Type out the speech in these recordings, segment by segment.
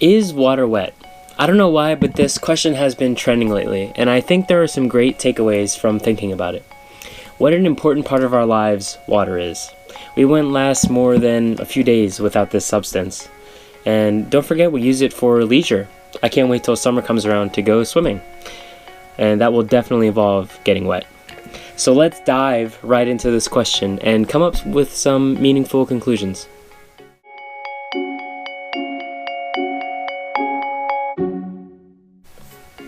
Is water wet? I don't know why, but this question has been trending lately, and I think there are some great takeaways from thinking about it. What an important part of our lives water is. We wouldn't last more than a few days without this substance. And don't forget, we use it for leisure. I can't wait till summer comes around to go swimming. And that will definitely involve getting wet. So let's dive right into this question and come up with some meaningful conclusions.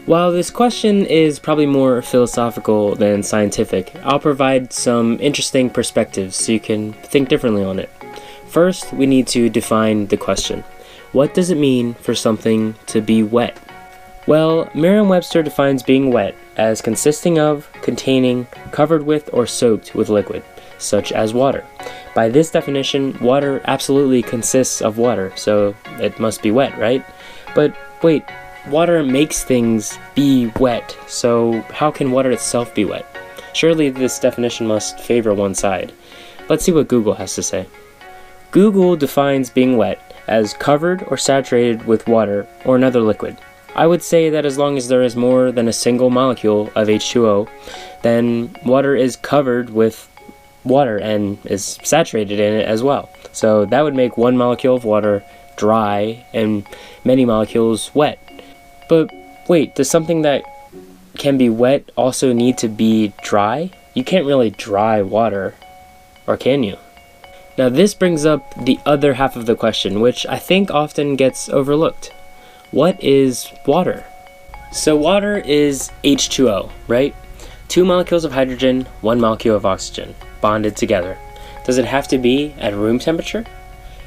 While this question is probably more philosophical than scientific, I'll provide some interesting perspectives so you can think differently on it. First, we need to define the question. What does it mean for something to be wet? Well, Merriam-Webster defines being wet as consisting of, containing, covered with, or soaked with liquid, such as water. By this definition, water absolutely consists of water, so it must be wet, right? But wait, water makes things be wet, so how can water itself be wet? Surely this definition must favor one side. Let's see what Google has to say. Google defines being wet as covered or saturated with water or another liquid. I would say that as long as there is more than a single molecule of H2O, then water is covered with water and is saturated in it as well. So that would make one molecule of water dry and many molecules wet. But wait, does something that can be wet also need to be dry? You can't really dry water, or can you? Now this brings up the other half of the question, which I think often gets overlooked. What is water? So water is H2O, right? 2 molecules of hydrogen, 1 molecule of oxygen, bonded together. Does it have to be at room temperature?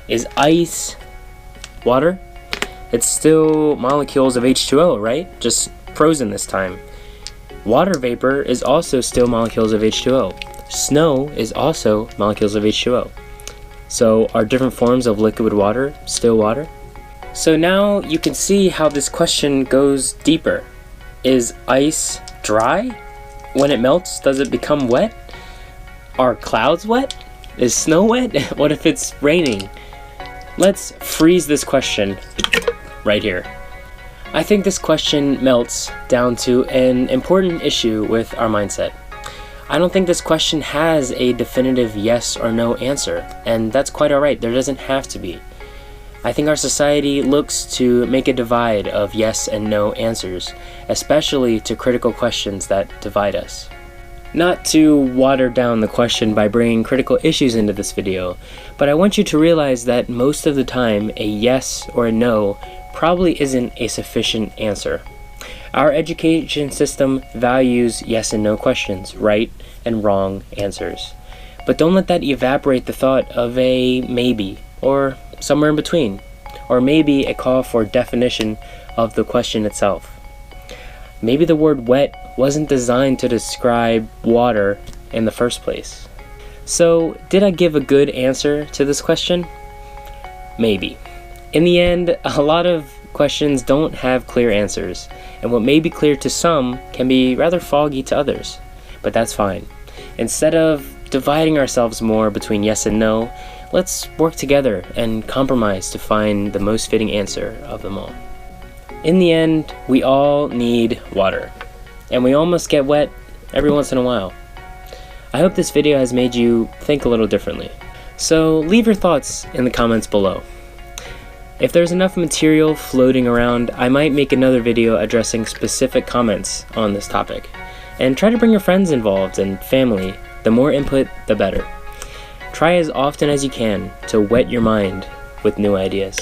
Is ice water? It's still molecules of H2O, right? Just frozen this time. Water vapor is also still molecules of H2O. Snow is also molecules of H2O. So are different forms of liquid water still water? So now you can see how this question goes deeper. Is ice dry? When it melts, does it become wet? Are clouds wet? Is snow wet? What if it's raining? Let's freeze this question right here. I think this question melts down to an important issue with our mindset. I don't think this question has a definitive yes or no answer, and that's quite alright. There doesn't have to be. I think our society looks to make a divide of yes and no answers, especially to critical questions that divide us. Not to water down the question by bringing critical issues into this video, but I want you to realize that most of the time a yes or a no probably isn't a sufficient answer. Our education system values yes and no questions, right and wrong answers. But don't let that evaporate the thought of a maybe, or somewhere in between, or maybe a call for definition of the question itself. Maybe the word wet wasn't designed to describe water in the first place. So, did I give a good answer to this question? Maybe. In the end, a lot of questions don't have clear answers, and what may be clear to some can be rather foggy to others. But that's fine. Instead of dividing ourselves more between yes and no, let's work together and compromise to find the most fitting answer of them all. In the end, we all need water, and we all must get wet every once in a while. I hope this video has made you think a little differently. So leave your thoughts in the comments below. If there's enough material floating around, I might make another video addressing specific comments on this topic. And try to bring your friends involved and family. The more input, the better. Try as often as you can to wet your mind with new ideas.